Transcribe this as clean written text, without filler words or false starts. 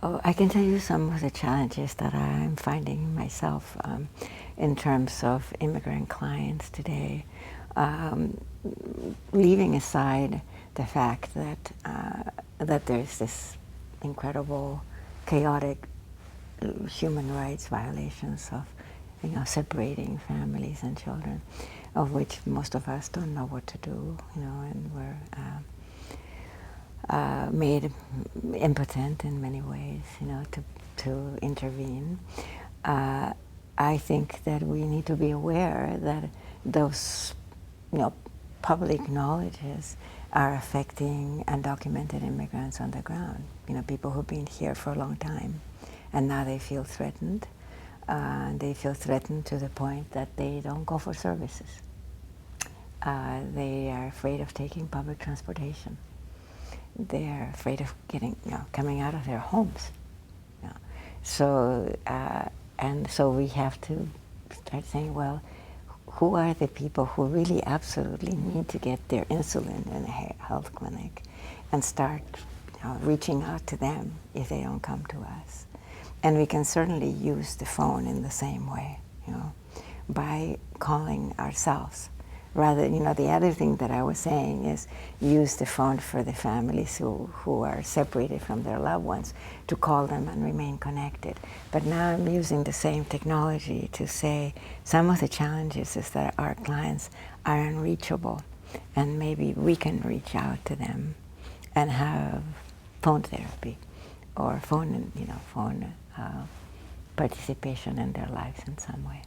Oh, I can tell you some of the challenges that I'm finding myself in terms of immigrant clients today. Leaving aside the fact that there's this incredible, chaotic human rights violations of, separating families and children, of which most of us don't know what to do, and we're made impotent in many ways, to intervene. I think that we need to be aware that those, public knowledges are affecting undocumented immigrants on the ground. People who've been here for a long time, and now they feel threatened. They feel threatened to the point that they don't go for services. They are afraid of taking public transportation. They're afraid of coming out of their homes. So, and so we have to start saying, well, who are the people who really absolutely need to get their insulin in a health clinic, and start reaching out to them if they don't come to us. And we can certainly use the phone in the same way, by calling ourselves. Rather, the other thing that I was saying is use the phone for the families who are separated from their loved ones, to call them and remain connected. But now I'm using the same technology to say some of the challenges is that our clients are unreachable, and maybe we can reach out to them and have phone therapy, or phone participation in their lives in some way.